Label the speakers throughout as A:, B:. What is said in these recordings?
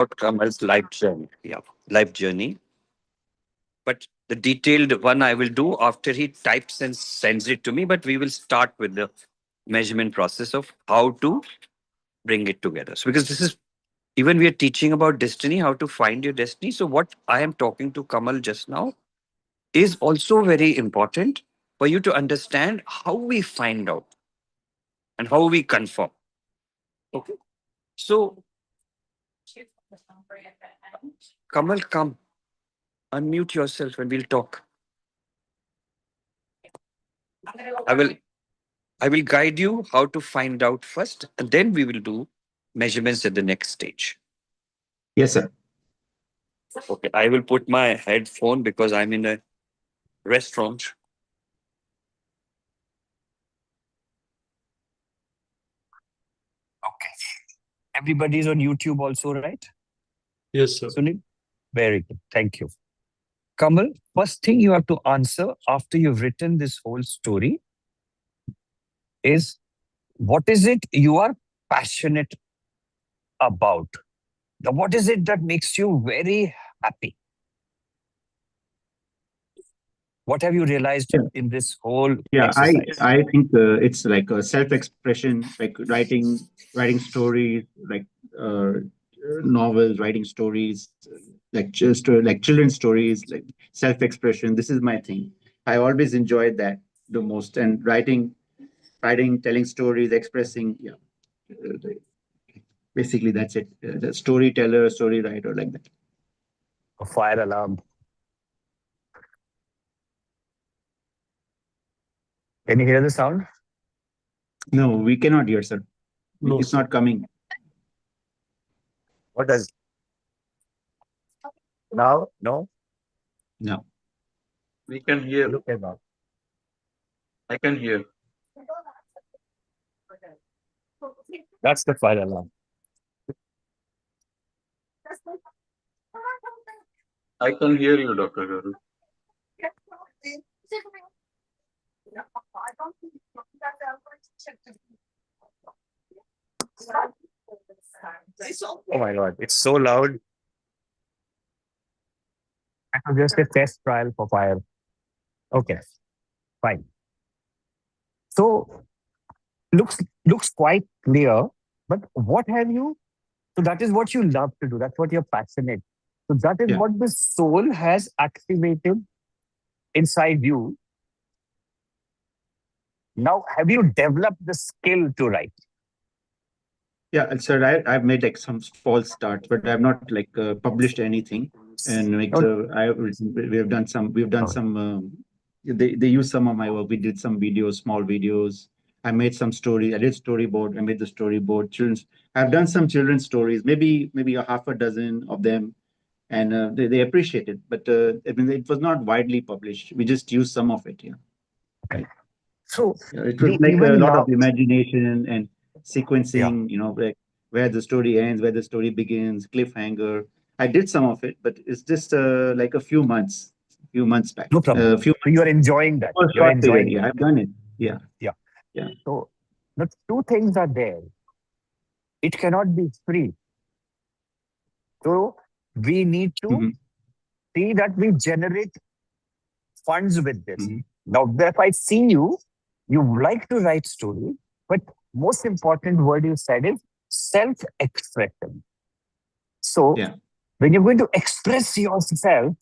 A: Kamal's life journey. Yeah, life journey. But the detailed one I will do after he types and sends it to me. But we will start with the measurement process of how to bring it together. So, because this is even we are teaching about destiny, how to find your destiny. So, what I am talking to Kamal just now is also very important for you to understand how we find out and how we confirm. Okay. So, Kamal, come, unmute yourself and we'll talk. I will I will guide you how to find out first, and then we will do measurements at the next stage.
B: Yes, sir.
A: Okay. I will put my headphone because I'm in a restaurant. Okay. Everybody's on YouTube also, right?
C: Yes, sir.
A: Sunil? Very good. Thank you. Kamal, first thing you have to answer after you've written this whole story is what is it you are passionate about? Now, what is it that makes you very happy? What have you realized
B: Yeah,
A: in this whole
B: yeah.
A: exercise?
B: I think it's like a self-expression, like writing stories, like novels, writing stories, like just like children's stories, like self-expression. This is my thing. I always enjoyed that the most, and writing, telling stories, expressing. Yeah, uh, basically that's it. The storyteller, story writer, like that.
A: A fire alarm. Can you hear the sound?
B: No, we cannot hear, sir.
C: No,
B: It's
C: sir.
B: not coming.
A: What does now? No?
B: No.
C: We can hear.
A: Look at that.
C: I can hear.
A: That's the fire alarm.
C: I can hear you, Dr. Garu.
A: Oh my God. It's so loud. It was just a test trial for fire. Okay, fine. So looks quite clear. But what have you? So that is what you love to do. That's what you're passionate. So that is
B: Yeah.
A: what the soul has activated inside you. Now, have you developed the skill to write?
B: Yeah, sir, I've made like some false starts, but I've not like published anything. And like
A: No,
B: we've done
A: no.
B: some. They use some of my work. We did some videos, small videos. I made some story. I did storyboard. I made the storyboard. Children's. I've done some children's stories. Maybe a half a dozen of them, and they appreciate it. But I mean, it was not widely published. We just used some of it. Yeah.
A: Okay. So
B: Yeah, it was
A: we
B: like a
A: even
B: lot of
A: now,
B: imagination and
A: yeah.
B: sequencing, like where the story ends, where the story begins, cliffhanger. I did some of it, but it's just like few months back,
A: No problem.
B: few
A: So you
B: months,
A: are enjoying that.
B: for a
A: You're
B: short period.
A: enjoying
B: Yeah,
A: that.
B: I've done it. Yeah,
A: Yeah.
B: yeah.
A: So the two things are there. It cannot be free. So we need to
B: Hmm.
A: see that we generate funds with this.
B: Hmm.
A: Now, if I see you, you like to write story, but most important word you said is self-expression. So
B: Yeah,
A: when you're going to express yourself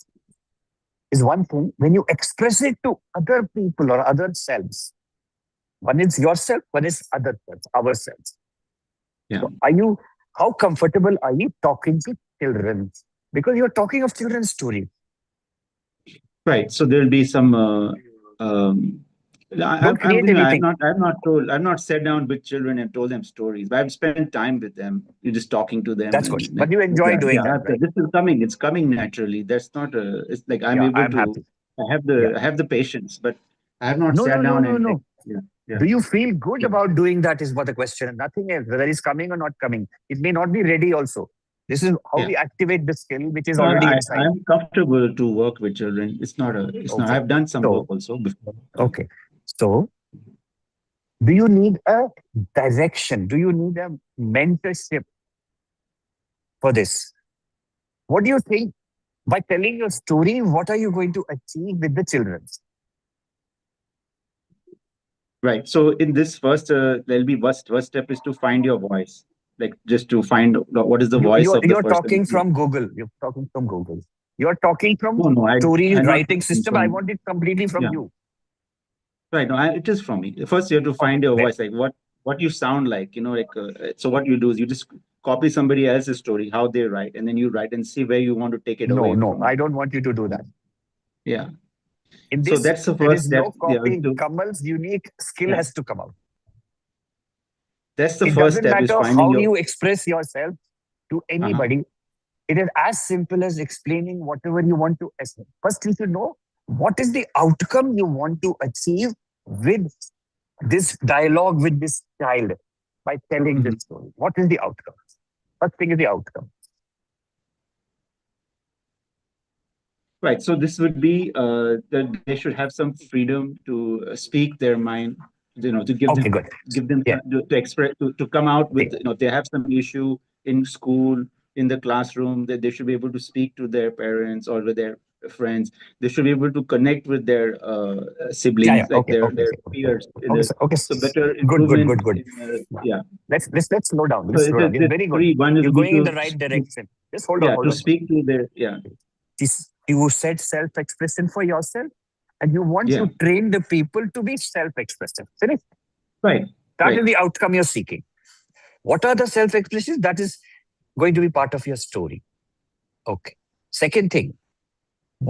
A: is one thing. When you express it to other people or other selves, one is yourself, one is other selves, ourselves.
B: yeah.
A: So how comfortable are you talking to children? Because you're talking of children's story.
B: Right. So there'll be some. Um,
A: Don't create anything.
B: I've not sat down with children and told them stories, but I've spent time with them. You're just talking to them
A: That's good.
B: and
A: But
B: like,
A: you enjoy
B: yeah,
A: doing
B: yeah.
A: that, right?
B: This is coming. It's coming naturally. That's not a. It's like I'm
A: Yeah,
B: able
A: I'm
B: to.
A: happy. Yeah.
B: I have the patience, but I have not
A: No, no,
B: sat
A: no,
B: down
A: no,
B: and like,
A: no.
B: yeah, yeah,
A: Do you feel good
B: yeah.
A: about doing that is what the question. Nothing else, whether it's coming or not coming. It may not be ready also. This is how
B: Yeah.
A: we activate the skill which is
B: No,
A: already inside.
B: I'm comfortable to work with children. It's not a. It's not.
A: Okay.
B: I've done some work
A: So,
B: also before. Yeah.
A: okay. So, do you need a direction? Do you need a mentorship for this?
D: What do you think by telling your story? What are you going to achieve with the children?
B: Right. So in this first, there'll be first step is to find your voice, like just to find what is the voice of the
D: You're
B: person.
D: talking from Google. You're talking from Google. You're talking from
B: No, no,
D: story
B: I'm not
D: writing system. I
B: from.
D: want it completely from
B: Yeah,
D: you.
B: right. No, it is from me. First, you have to
D: Okay,
B: find your
D: there.
B: voice, like what you sound like. Like so. What you do is you just copy somebody else's story, how they write, and then you write and see where you want to take it
D: No,
B: away
D: no,
B: from.
D: I don't want you to do that.
B: Yeah.
D: In
B: So
D: this,
B: that's the
D: there
B: first
D: is
B: step.
D: no
B: Yeah.
D: copying. Kamal's unique skill
B: Yeah.
D: has to come out.
B: That's the
D: It
B: first
D: doesn't
B: step is
D: matter
B: finding
D: how
B: your.
D: you express yourself to
B: Uh-huh.
D: anybody. It is as simple as explaining whatever you want to achieve. First, you should know what is the outcome you want to achieve with this dialogue with this child by telling this
B: Mhm.
D: story. What is the outcome? First thing is the outcome.
B: Right. So this would be that they should have some freedom to speak their mind. To
D: Okay, good.
B: give them
D: Yeah.
B: to express to come out with.
D: Okay.
B: If they have some issue in school, in the classroom, that they should be able to speak to their parents or with their friends. They should be able to connect with their
D: Yeah, yeah.
B: siblings, like
D: Okay, okay,
B: their
D: okay, okay.
B: peers.
D: Okay, sir. Okay.
B: So better
D: Good, good,
B: improvement
D: good, good.
B: in
D: Yeah.
B: yeah.
D: Let's slow down.
B: So
D: Let's
B: it
D: slow
B: is
D: down. It's
B: this
D: very good.
B: three. One is
D: You're
B: be
D: going in the right direction. Just hold on,
B: yeah,
D: hold
B: to
D: on.
B: speak to their
D: You said self-expression for yourself, and you want
B: yeah.
D: to train the people to be self-expressive. Finish.
B: Right.
D: That is
B: Right.
D: the outcome you're seeking. What are the self-expressions? That is going to be part of your story. Okay. Second thing,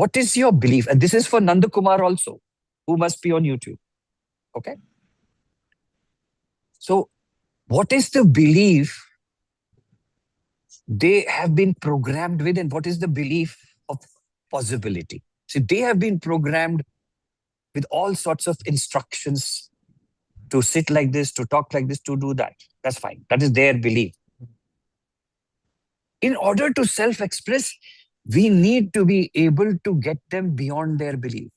D: what is your belief? And this is for Nanda Kumar also, who must be on YouTube. Okay. So, what is the belief they have been programmed with, and what is the belief of possibility? See, they have been programmed with all sorts of instructions to sit like this, to talk like this, to do that. That's fine. That is their belief. In order to self express, we need to be able to get them beyond their belief.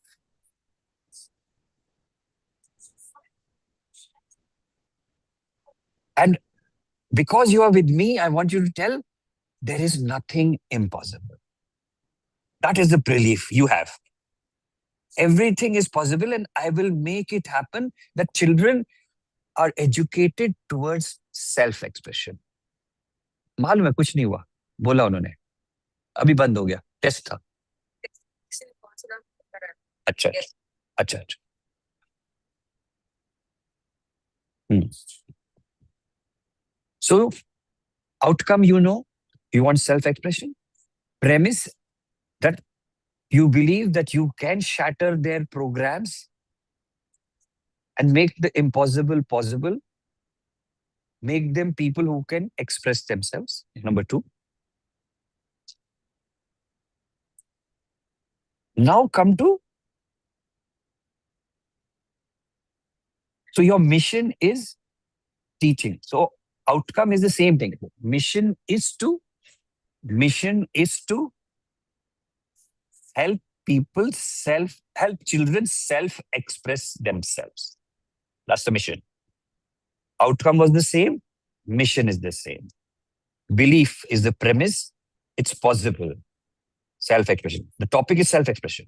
D: And because you are with me, I want you to tell there is nothing impossible. That is the belief you have. Everything is possible, and I will make it happen that children are educated towards self expression. मालूम है कुछ नहीं हुआ बोला उन्होंने अभी बंद हो गया टेस्ट था अच्छा अच्छा अच्छा So outcome, you want self expression. Premise that you believe that you can shatter their programs and make the impossible possible, make them people who can express themselves. Number two. Now come to, so your mission is teaching. So outcome is the same thing. Mission is to help help children self-express themselves. That's the mission. Outcome was the same. Mission is the same. Belief is the premise. It's possible. Self-expression. The topic is self-expression.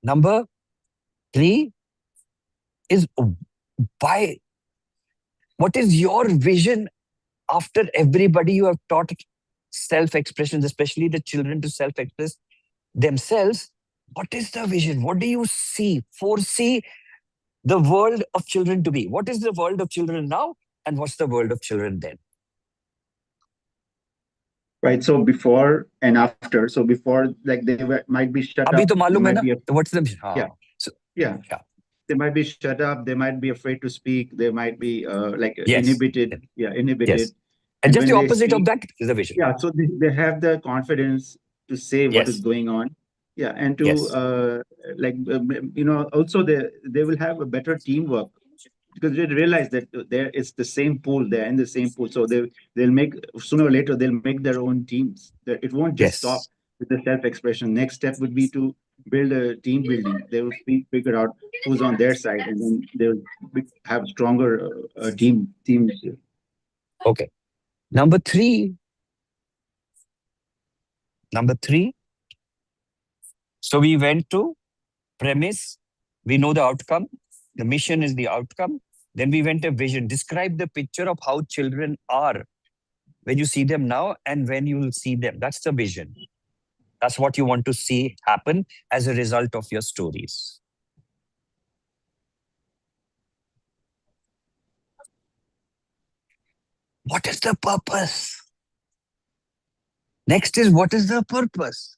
D: Number 3 is what is your vision after everybody you have taught self-expression, especially the children to self-express themselves? What is the vision? What do you foresee the world of children to be? What is the world of children now? And what's the world of children then?
B: Right. So before and after. So before, like might be shut
D: Abhi
B: up.
D: to
B: They
D: malum hai
B: might
D: na?
B: be
D: What's the vision?
B: yeah,
D: So,
B: yeah.
D: yeah.
B: They might be shut up. They might be afraid to speak. They might be
D: Yes.
B: inhibited. Yeah,
D: Yes.
B: inhibited.
D: And
B: And
D: just
B: when
D: the
B: they
D: opposite of
B: speak,
D: that is the vision.
B: yeah. So they have the confidence to say what is
D: Yes.
B: going on. Yeah, and to
D: Yes.
B: also they will have a better teamwork because they realize that there is the same pool. They're in the same pool, so they'll make sooner or later they'll make their own teams. It won't just stop
D: Yes.
B: with the self-expression. Next step would be to build a team building. They will figure out who's on their side, and then they'll have stronger teams.
D: Okay. Number three. So we went to premise. We know the outcome. The mission is the outcome. Then we went to vision. Describe the picture of how children are when you see them now and when you will see them. That's the vision. That's what you want to see happen as a result of your stories. What is the purpose? Next is, what is the purpose?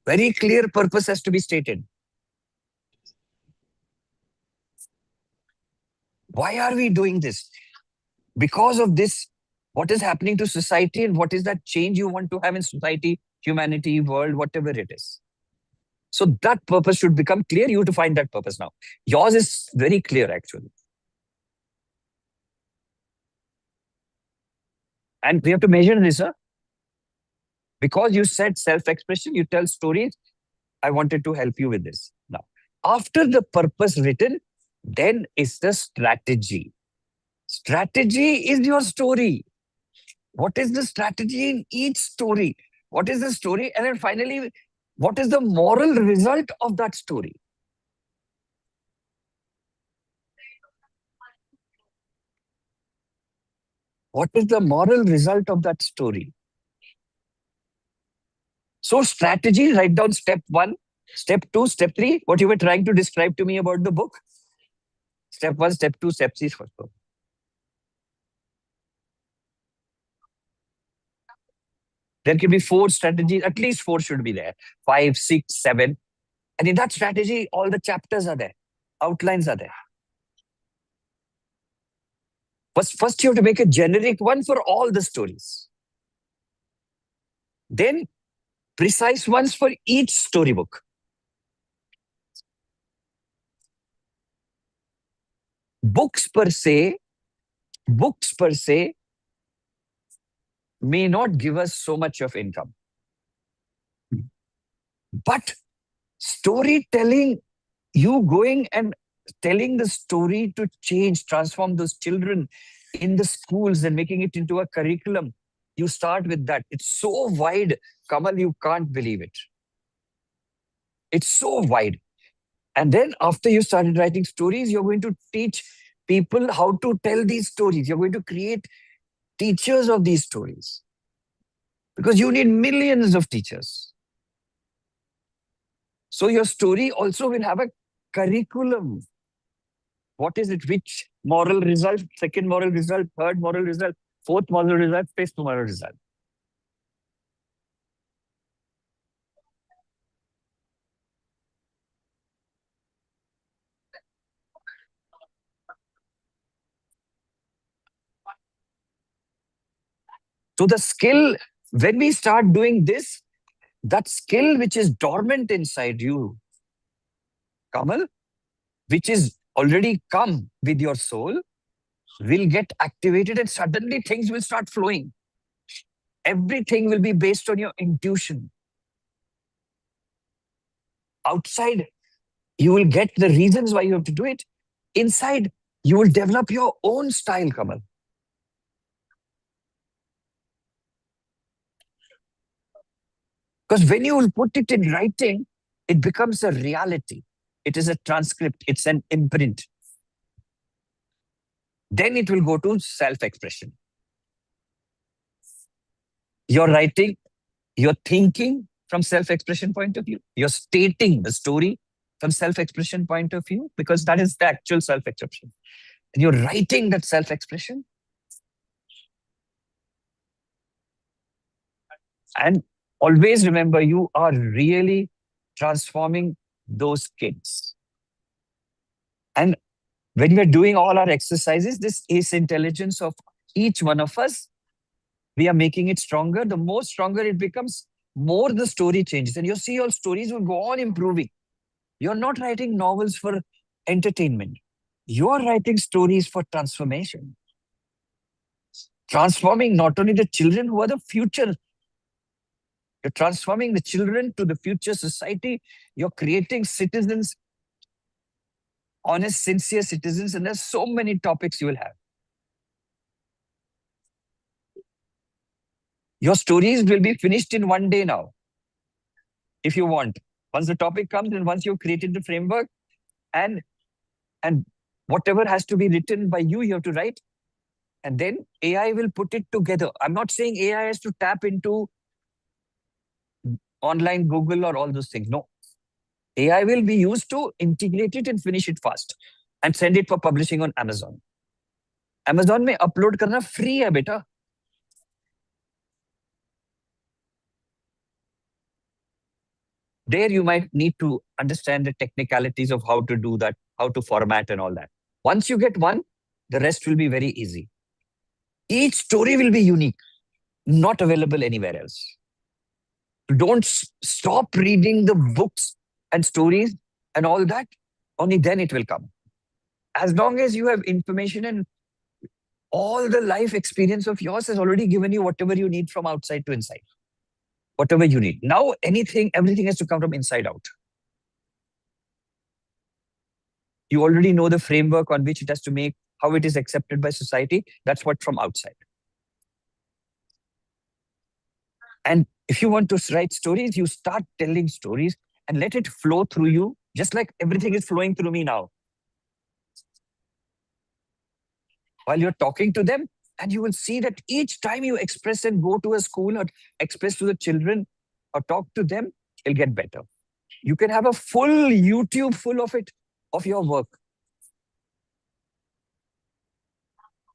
D: Very clear purpose has to be stated. Why are we doing this? Because of this, what is happening to society and what is that change you want to have in society, humanity, world, whatever it is. So that purpose should become clear. You have to find that purpose now. Yours is very clear, actually. And we have to measure this, huh? Because you said self-expression, you tell stories. I wanted to help you with this. Now, after the purpose written, then is the strategy. Strategy is your story. What is the strategy in each story? What is the story? And then finally, what is the moral result of that story? What is the moral result of that story? So strategy, write down step 1, step 2, step 3, what you were trying to describe to me about the book. Step 1, step 2, step 3. There can be 4 strategies, at least 4 should be there. 5, 6, 7. And in that strategy, all the chapters are there. Outlines are there. First you have to make a generic one for all the stories. Then precise ones for each storybook. Books per se may not give us so much of income. But storytelling, you going and telling the story to change, transform those children in the schools and making it into a curriculum. You start with that. It's so wide, Kamal, you can't believe it. It's so wide. And then after you started writing stories, you're going to teach people how to tell these stories. You're going to create teachers of these stories. Because you need millions of teachers. So your story also will have a curriculum. What is it? Which moral result? Second moral result, third moral result, fourth moral result, fifth moral result. So the skill, when we start doing this, that skill which is dormant inside you, Kamal, which is already come with your soul, will get activated and suddenly things will start flowing. Everything will be based on your intuition. Outside, you will get the reasons why you have to do it. Inside, you will develop your own style, Kamal. Because when you will put it in writing, it becomes a reality. It is a transcript. It's an imprint. Then it will go to self-expression. You're writing, you're thinking from self-expression point of view. You're stating the story from self-expression point of view, because that is the actual self-expression. And you're writing that self-expression. And always remember, you are really transforming those kids. And when we're doing all our exercises, this ace intelligence of each one of us, we are making it stronger. The more stronger it becomes, more the story changes. And you see your stories will go on improving. You're not writing novels for entertainment. You're writing stories for transformation. Transforming not only the children who are the future, you're transforming the children to the future society. You're creating citizens honest, sincere citizens, and there's so many topics you will have. Your stories will be finished in one day now, if you want. Once the topic comes and once you've created the framework, and whatever has to be written by you, you have to write. And then AI will put it together. I'm not saying AI has to tap into online Google or all those things. No. AI will be used to integrate it and finish it fast and send it for publishing on Amazon. Amazon में upload करना free है बेटा. There you might need to understand the technicalities of how to do that, how to format and all that. Once you get one, the rest will be very easy. Each story will be unique, not available anywhere else. Don't stop reading the books and stories and all that. Only then it will come. As long as you have information, and all the life experience of yours has already given you whatever you need from outside to inside. Whatever you need. Now everything has to come from inside out. You already know the framework on which it has to make, how it is accepted by society. That's what from outside. And if you want to write stories, you start telling stories and let it flow through you, just like everything is flowing through me now. While you're talking to them, and you will see that each time you express and go to a school or express to the children or talk to them, it'll get better. You can have a full YouTube full of it, of your work.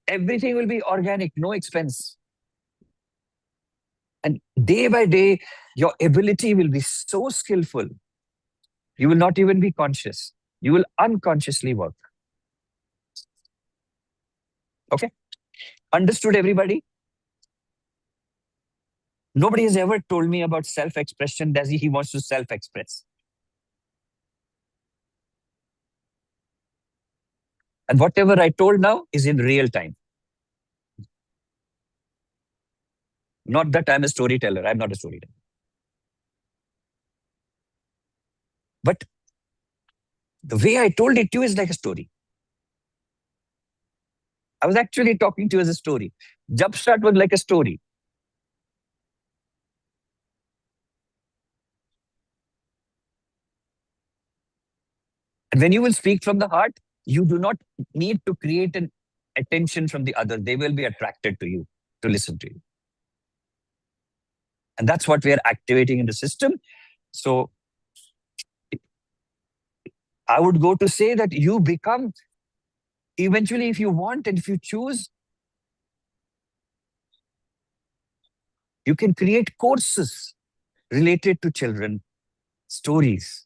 D: Everything will be organic, no expense. And day by day, your ability will be so skillful. You will not even be conscious. You will unconsciously work. Okay? Understood, everybody? Nobody has ever told me about self-expression as he wants to self-express. And whatever I told now is in real time. Not that I'm a storyteller. I'm not a storyteller. But the way I told it to you is like a story. I was actually talking to you as a story. Jumpstart was like a story. And when you will speak from the heart, you do not need to create an attention from the other. They will be attracted to you, to listen to you. And that's what we are activating in the system. So I would go to say that you become, eventually, if you want and if you choose, you can create courses related to children, stories.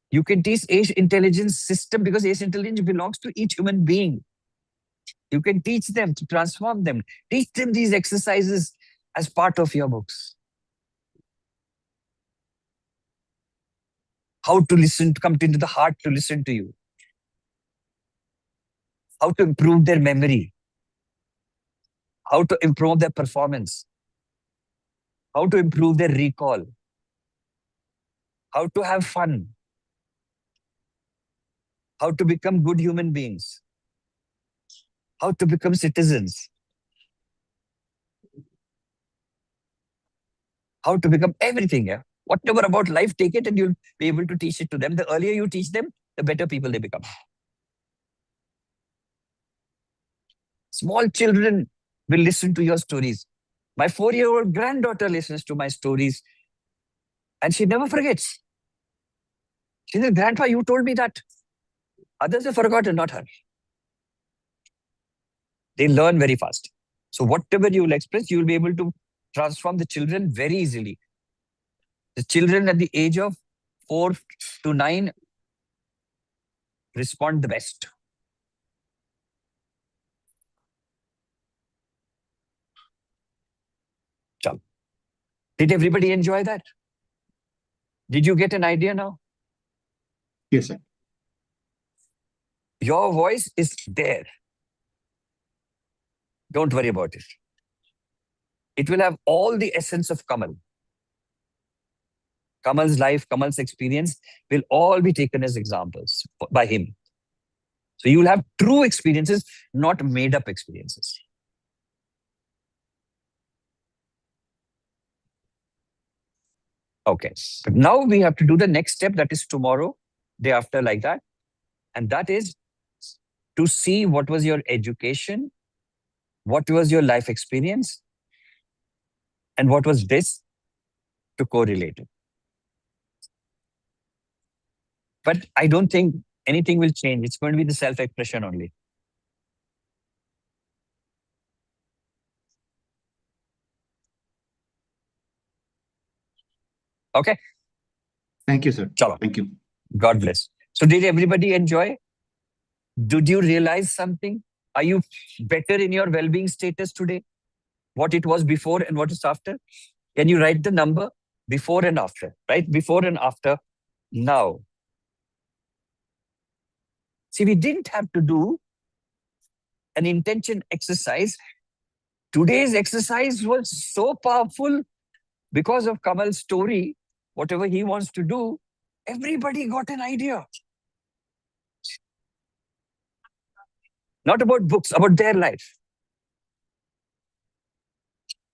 D: You can teach age intelligence system, because age intelligence belongs to each human being. You can teach them to transform them. Teach them these exercises as part of your books. How to listen, to come into the heart to listen to you. How to improve their memory. How to improve their performance. How to improve their recall. How to have fun. How to become good human beings. How to become citizens. How to become everything. Yeah? Whatever about life, take it and you'll be able to teach it to them. The earlier you teach them, the better people they become. Small children will listen to your stories. My 4-year-old granddaughter listens to my stories and she never forgets. She says, "Grandpa, you told me that." Others have forgotten, not her. They learn very fast. So whatever you will express, you will be able to transform the children very easily. The children at the age of 4 to 9 respond the best. Chal. Did everybody enjoy that? Did you get an idea now?
B: Yes, sir.
D: Your voice is there. Don't worry about it. It will have all the essence of Kamal. Kamal's life, Kamal's experience will all be taken as examples by him. So you will have true experiences, not made up experiences. Okay. But now we have to do the next step, that is tomorrow, day after, like that. And that is to see what was your education, what was your life experience, and what was this, to correlate it. But I don't think anything will change. It's going to be the self-expression only. Okay.
B: Thank you, sir.
D: Chalo.
B: Thank you.
D: God bless. So did everybody enjoy? Did you realize something? Are you better in your well-being status today? What it was before and what is after? Can you write the number before and after? Right? Before and after now. See, we didn't have to do an intention exercise. Today's exercise was so powerful because of Kamal's story. Whatever he wants to do, everybody got an idea. Not about books, about their life.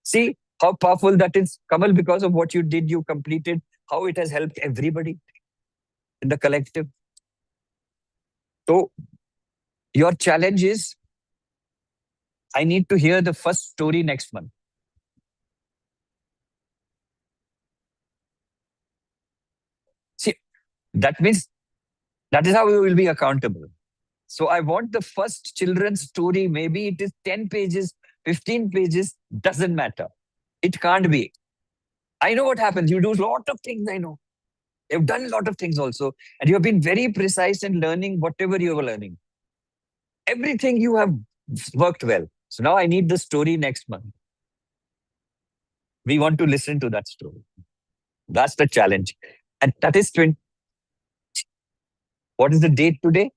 D: See how powerful that is, Kamal, because of what you did, you completed, how it has helped everybody in the collective. So your challenge is, I need to hear the first story next month. See, that means that is how we will be accountable. So I want the first children's story. Maybe it is 10 pages, 15 pages, doesn't matter. It can't be. I know what happens. You do a lot of things, I know. You've done a lot of things also. And you have been very precise in learning whatever you were learning. Everything you have worked well. So now I need the story next month. We want to listen to that story. That's the challenge. And that is 20. What is the date today?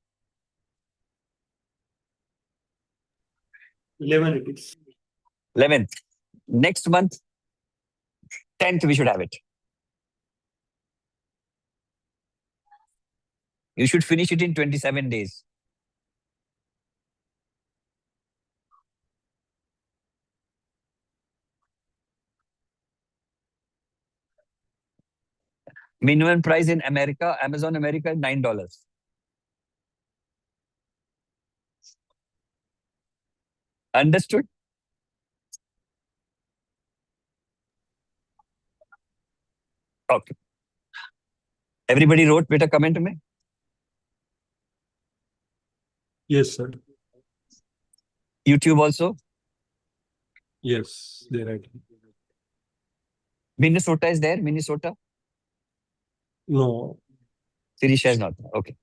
E: 11 it is.
D: 11th. Next month, 10th, we should have it. You should finish it in 27 days. Minimum price in America, Amazon America is $9. Understood? Okay. Everybody wrote, beta, comment me.
E: Yes, sir.
D: YouTube also.
E: Yes, they're right.
D: Minnesota is there, Minnesota.
E: No.
D: Sirisha is not there. Okay.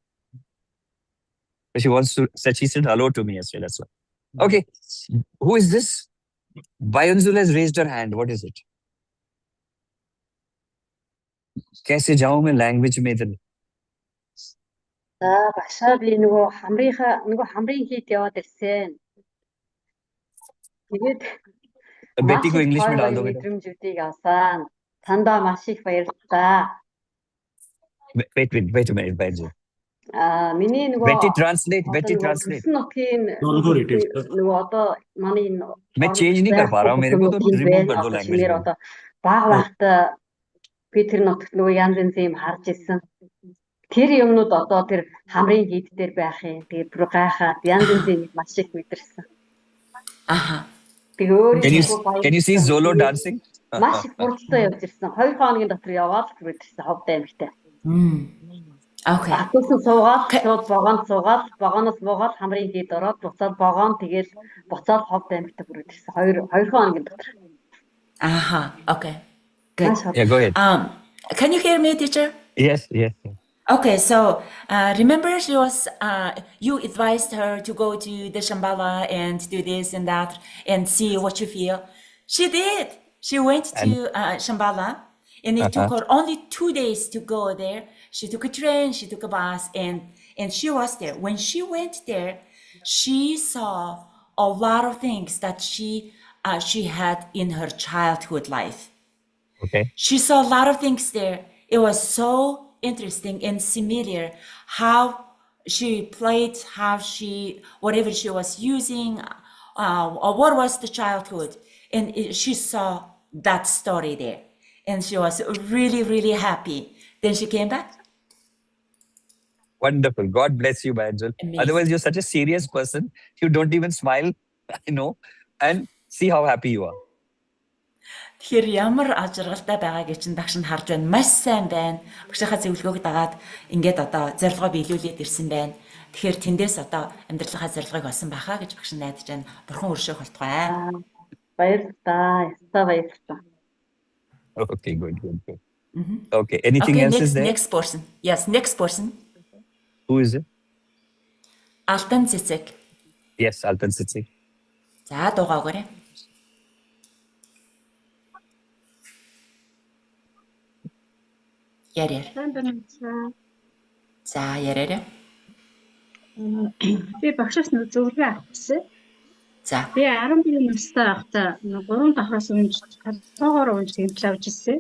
D: She wants to, she said hello to me yesterday, that's why. Okay. Who is this? Bayonzul has raised her hand. What is it? कैसे जाऊं मैं language में इधर?
F: Багшаа би нөгөө хамрын хийд яваад ирсэн. Тэгээд
D: बेटी को
F: маш их
D: English में
F: гоё
D: डाल
F: гоё
D: दो बेटा.
F: мэдрэмжүүдийг авсан. Тандаа маш их баярлалаа.
D: Wait a minute, Bayonzul.
F: Миний нөгөө
D: Betty translate, Betty translate.
F: Төсөн нутгийн
E: Dolgo it is, sir.
F: нөгөө одоо манай энэ
D: मैं change नहीं कर पा रहा हूँ. मेरे को तो remove कर दो language में.
F: одоо баг багта би тэр нутагт нөгөө янз янзын юм харж ирсэн. Тэр юмнууд одоо тэр хамрын хийд дээр байх юм. Тэгээд бүр гайхаад янз янзын маш их мэдэрсэн.
G: Аха.
D: Can you see Zolo dancing?
F: Маш их хурдтай явж ирсэн. 2 хоногийн дотор яваад мэдэрсэн ховдоо амьтаа.
G: Okay.
F: Атусан суугаад, шууд вагонд суугаад, вагоноос буугаад хамрын хийд ороод буцаад вагон тэгэл буцаад ховдоо амьтаа бүрдэрсэн. 2 хоногийн дотор.
G: Aha. Okay. Good.
D: Yeah, go ahead.
G: Can you hear me, teacher?
D: Yes.
G: Okay, so remember she was you advised her to go to the Shambhala and do this and that and see what you feel. She did. She went to Shambhala and it took her only 2 days to go there. She took a train, she took a bus, and she was there. When she went there, she saw a lot of things that she had in her childhood life.
D: Okay.
G: She saw a lot of things there, it was so interesting and similar how she played, how she, whatever she was using, or what was the childhood. And she saw that story there. And she was really, really happy. Then she came back.
D: Wonderful. God bless you, Angel.
G: Amazing.
D: Otherwise, you're such a serious person. You don't even smile, and see how happy you are.
G: Тэгэхээр ямар ажиргалтай байгааг чинь багш нь харж байна. Маш сайн байна. Багшийнхаа зөвлөгөөг дагаад ингээд одоо зорилгоо биелүүлээд ирсэн байна. Тэгэхээр тэндээс одоо амьдралынхаа зорилгыг олсон байхаа гэж багш нь найдаж байна. Бурхан өршөөх болтугай.
F: Баярлалаа. Ястаа баярлалаа.
D: Okay, good. Okay, anything else is there?
G: Next person. Yes, next person.
D: Who is it?
G: Алтан цэцэг.
D: Yes, Altan Sitsi.
G: За дуугаагаарай. Яриа. За яриарай.
H: Би багшаас нэг зөвлөгөө авчихсан.
G: За.
H: Би 12 настай байхдаа 3 давхраас унж толгоогоор унж тэмтэл авч ирсэн.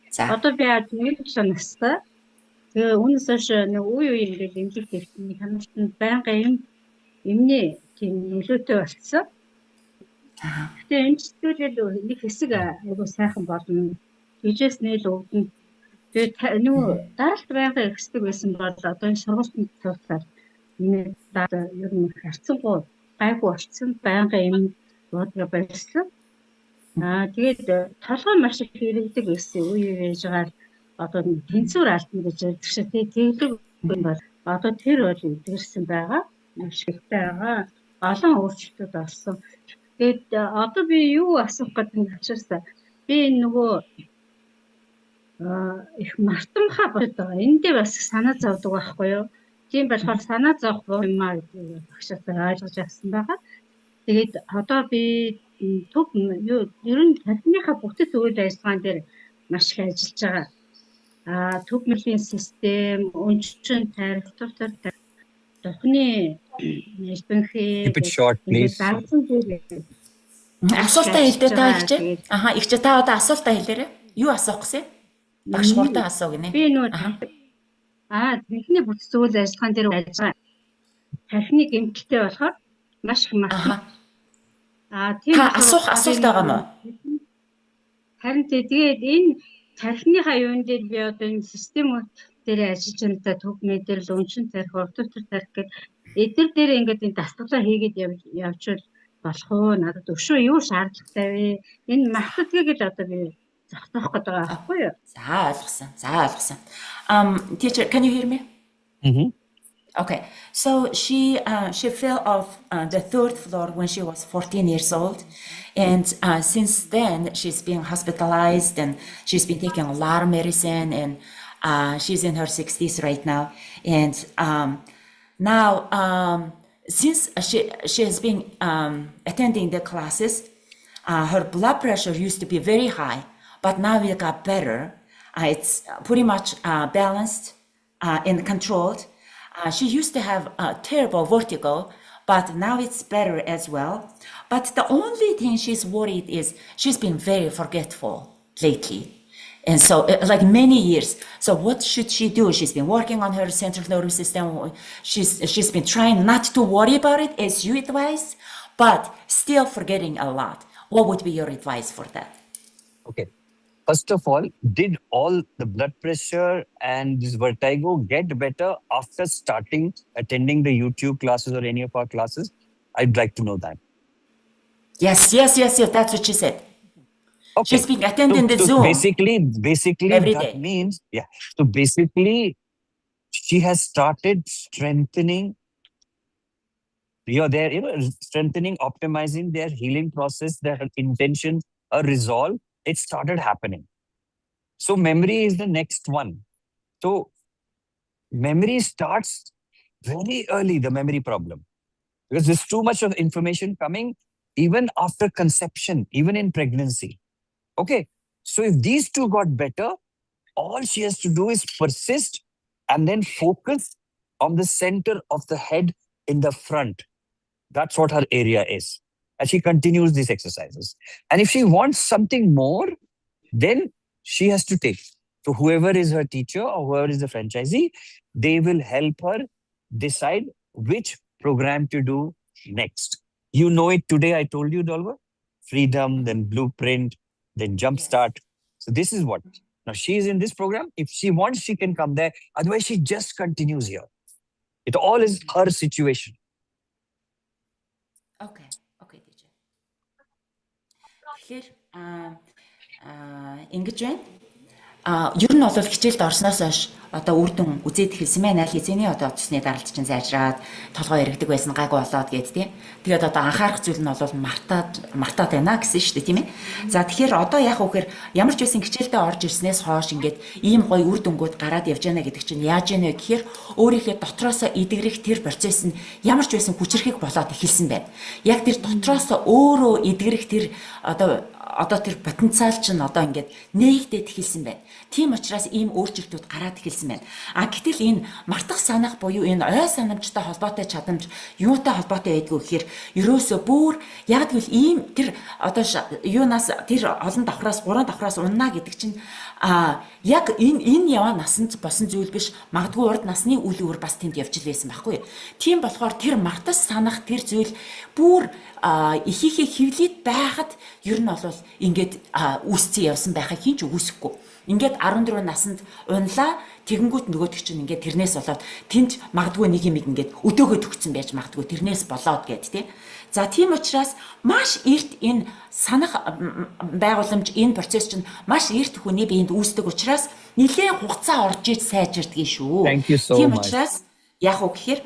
G: За.
H: Одоо би 17 настай. Тэгээ үүнээс хойш нэг үе ингээд эмнэлэг техникийн хамтанд байнгын эмний тийм нөлөөтэй болцсон. Гэтэ энэ чиглэлээр нэг хэсэг айгуу сайхан болно. Тийжээс нээл өвдөн. Тэгээ нөгөө даралт байнгын хэсэг байсан бол одоо энэ сургалтын төвлөр энэ ер нь харцангуй гайгүй болцсон байнгын эм бодлого байсан. Тэгээд толгой маш их хэрэгдэг байсан үе яжгаар одоо тэнцвэр алтна гэж ярьдаг шиг тэгээд бол одоо тэр бол эдгэрсэн байгаа. Маш ихтэй байгаа. Олон өөрчлөлтүүд болсон. Тэгээд одоо би юу асуух гэдэг нь ачаасаа би нөгөө их мартамхаа болоод байгаа. Энд дээр бас санаа зовдөг байхгүй юу? Тийм болохоор санаа зовх юм аа гэдэг багшаасаа ойлгож авсан байгаа. Тэгээд одоо би төв юу ер нь тархиныхаа бүтэц үйл ажиллагаан дээр маш их ажиллаж байгаа. Төв мөлийн систем, өнчин тарих, дохны нэлбэнхээ
D: Keep it short, please.
G: Асуултаа хэлдэ та ихчээ. Ихчээ та одоо асуултаа хэлээрэй. Юу асуух гэсэн? Багш хурдан асуу гинэ.
H: Би нөгөө тархины бүтэц үйл ажиллагаан дээр ажиллаж тархины гэмтэлтэй болохоор маш их мартах. Тийм
G: асуулт байгаа мó?
H: Харин тэгээд энэ тархиныхаа юун дээр би одоо энэ систем дээр ажиллаж байгаа төв мэдэрл өнчин тарих, өвтөр тарих гэдэг эдгээр дээр ингээд энэ дасгалаа хийгээд явжвал болох уу? Надад өшөө юу шаардлагатай вэ? Энэ мартдгийг л одоо би зогсоох гэдэг байгаа байхгүй юу?
G: За ойлгосон. Teacher, can you hear me? Okay, so she fell off the third floor when she was 14 years old, and since then she's been hospitalized and she's been taking a lot of medicine, and she's in her 60s right now. And now, since she has been attending the classes, her blood pressure used to be very high, but now it got better. It's pretty much balanced and controlled. She used to have a terrible vertigo, but now it's better as well. But the only thing she's worried is she's been very forgetful lately. And so, like many years. So what should she do? She's been working on her central nervous system. She's been trying not to worry about it, as you advise, but still forgetting a lot. What would be your advice for that?
D: Okay. First of all, did all the blood pressure and this vertigo get better after starting attending the YouTube classes or any of our classes? I'd like to know that.
G: Yes. That's what she said.
D: Okay.
G: She's been attending the
D: so
G: Zoom.
D: Basically
G: every
D: that
G: day.
D: means, So basically, she has started strengthening. Strengthening, optimizing their healing process, their intention, a resolve. It started happening. So memory is the next one. So memory starts very early, the memory problem. Because there's too much of information coming even after conception, even in pregnancy. Okay. So if these two got better, all she has to do is persist and then focus on the center of the head in the front. That's what her area is. And she continues these exercises. And if she wants something more, then she has to take So whoever is her teacher or whoever is the franchisee, they will help her decide which program to do next. You know it today, I told you, Dolver. Freedom, then Blueprint, then Jumpstart. So this is what. Now she is in this program. If she wants, she can come there. Otherwise, she just continues here. It all is her situation.
G: Okay, teacher. Тэгэхээр ингэж байна. Ер нь бол хичээлд орсноос хойш одоо үр дүн үзээд эхэлсэн байна. Аль хэзээний одоо төсний даралт чинь зайжраад толгой яригдаг байсан гайгүй болоод гээд тийм. Тэгээд одоо анхаарах зүйл нь бол мартаад байна гэсэн шүү дээ тийм ээ. За тэгэхээр одоо яах вэ гэхээр ямар ч байсан хичээлдээ орж ирснээс хойш ингээд ийм гоё үр дүнгууд гараад явж байна гэдэг чинь яаж яана вэ гэхээр өөрийнхөө дотроосоо идэгрэх тэр процесс нь ямар ч байсан хүчрэхийг болоод эхэлсэн байна. Яг тэр дотроосоо өөрөө идэгрэх тэр одоо тэр потенциал чинь одоо ингээд нээгдээд эхэлсэн байна. Тийм учраас ийм өөрчлөлтүүд гараад эхэлсэн байна. Гэтэл энэ мартах санах буюу энэ ой санамжтай холбоотой чадамж юутай холбоотой байдгүй гэхээр ерөөсөө бүр яг л ийм тэр одоо юунаас тэр олон давхраас 3 давхраас уннаа гэдэг чинь яг энэ яваа насанд босон зүйл биш. Магадгүй урд насны үйл өөр бас тэнд явж л байсан байхгүй. Тийм болохоор тэр мартах санах тэр зүйл бүр ихийнхээ хөвлөд байхад ер нь бол ингээд үүсцэн явсан байхаа хин ч үгүйсэхгүй. Ингээд 14 насанд унлаа тэгэнгүүт нөгөөдөг чинь ингээд тэрнээс болоод тэнд магадгүй нэг юм ингээд өдөөгөө төгцсөн байж магадгүй тэрнээс болоод гэд тий. За тийм учраас маш эрт энэ санах байгууламж энэ процесс чинь маш эрт хүний биед үүсдэг учраас нэлээд хугацаа орж иж сайжирдгийг шүү. Тийм учраас яах вэ гэхээр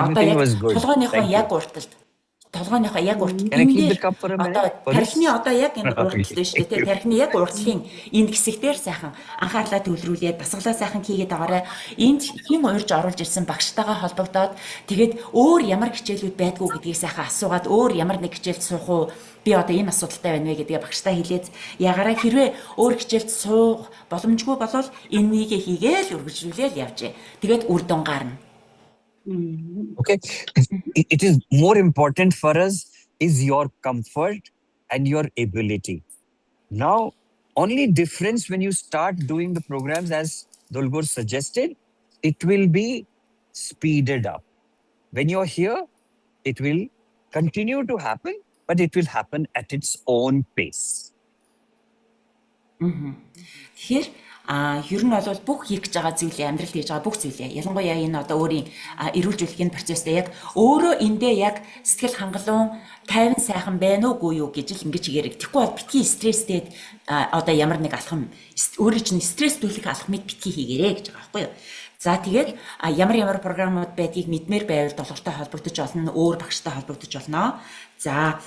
G: одоо яг толгойнхоо яг урталт тархины одоо яг энэ урталт дээ шүү дээ. Тархины яг уртлын энэ хэсэгтэр сайхан анхаарлаа төвлөрүүлээд дасгалаа сайхан хийгээд байгаарай. Энд хин уурж оруулж ирсэн багштайгаа холбогдоод тэгээд өөр ямар хичээлүүд байдгүй гэдгийг сайхан асуугаад өөр ямар нэг хичээлд суух уу би одоо энэ асуудалтай байна вэ гэдгээ багштай хэлээд ягаараа хэрвээ өөр хичээлд суух боломжгүй болвол энэнийг хийгээл үргэлжлүүлээл явжээ. Тэгээд үр дүн гарна.
D: Okay, it is more important for us is your comfort and your ability. Now, only difference when you start doing the programs as Dolgor suggested, it will be speeded up. When you're here, it will continue to happen, but it will happen at its own pace.
G: Тэгэхээр ер нь бол бүх хийх гэж байгаа зүйлээ амьдралд хийж байгаа бүх зүйлээ ялангуяа энэ одоо өөрийн эрүүл мэндийн процесстэй яг өөрөө эндээ яг сэтгэл хангалуун тайван сайхан байна уугүй юу гэж л ингэж хийгэрэг. Тэгэхгүй бол битгий стресстэй одоо ямар нэг алхам өөрөө чинь стресс төлөх алхмыг битгий хийгэрээ гэж байгаа байхгүй юу. За тэгээд ямар програмууд байдгийг мэдмээр байвал долгортой холбогдож олно, өөр багштай холбогдож олно. За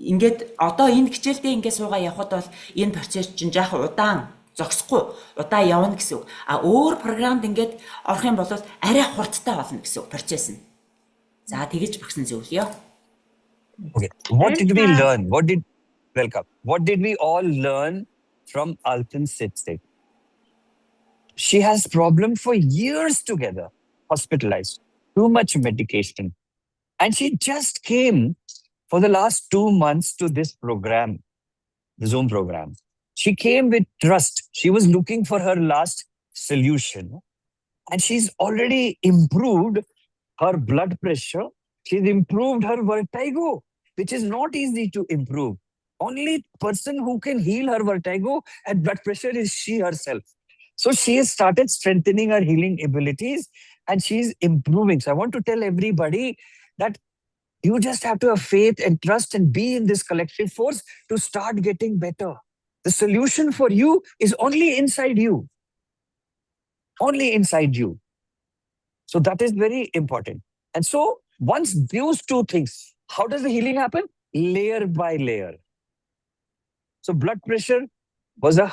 G: ингээд одоо энэ хичээлдээ ингээд суугаа явхад бол энэ процесс чинь жаахан удаан зогсохгүй удаа явна гэсэн үг. Өөр програмд ингээд орох юм бол арай хурдтай болно гэсэн үг процесс нь. За тэгэж багсан зөвлөё.
D: Okay. What did we learn? What did we all learn from Alton Sitzik? She has problem for years together, hospitalized, too much medication. And she just came for the last 2 months to this program, the Zoom program. She came with trust. She was looking for her last solution. And she's already improved her blood pressure. She's improved her vertigo, which is not easy to improve. Only person who can heal her vertigo and blood pressure is she herself. So she has started strengthening her healing abilities and she's improving. So I want to tell everybody that you just have to have faith and trust and be in this collective force to start getting better. The solution for you is only inside you. Only inside you. So that is very important. And so once those two things, how does the healing happen? Layer by layer. So blood pressure was a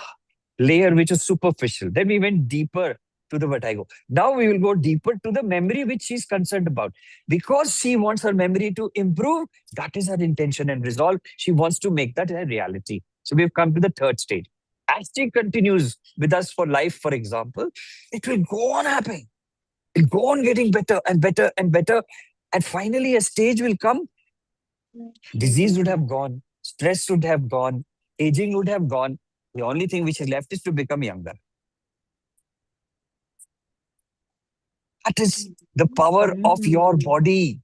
D: layer which is superficial. Then we went deeper to the vertigo. Now we will go deeper to the memory which she's concerned about. Because she wants her memory to improve, that is her intention and resolve. She wants to make that a reality. So we've come to the third stage. As she continues with us for life, for example, it will go on happening. It will go on getting better and better and better. And finally a stage will come. Disease would have gone. Stress would have gone. Aging would have gone. The only thing which is left is to become younger. That is the power of your body.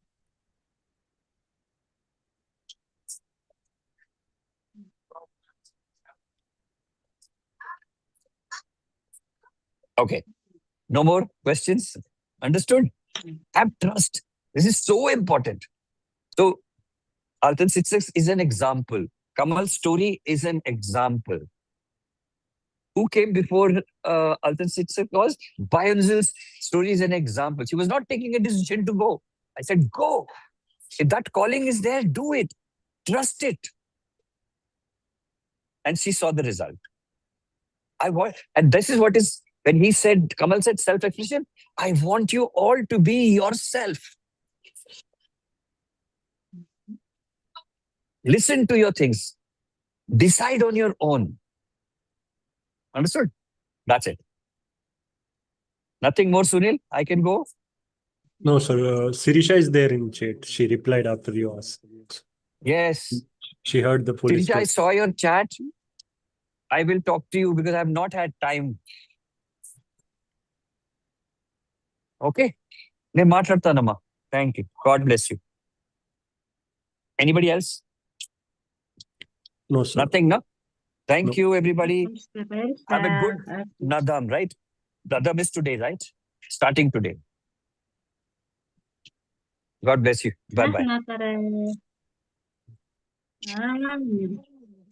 D: Okay. No more questions? Understood? Have trust. This is so important. So, Altan Sitsak is an example. Kamal's story is an example. Who came before Altan Sitsak was? Bayonzil's story is an example. She was not taking a decision to go. I said, go. If that calling is there, do it. Trust it. And she saw the result. And this is what is, when he said, Kamal said self-expression, I want you all to be yourself. Listen to your things. Decide on your own. Understood? That's it. Nothing more, Sunil? I can go?
E: No, sir. Sirisha is there in chat. She replied after you asked.
D: Yes.
E: She heard the police.
D: Sirisha, I saw your chat. I will talk to you because I have not had time. Okay? Thank you. God bless you. Anybody else?
E: No, sir.
D: Nothing, no? Thank
E: No.
D: you, everybody. Have a good Nadam, right? Nadam is today, right? Starting today. God bless you. Bye-bye.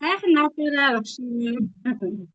H: Сайхан натураа өгсөн.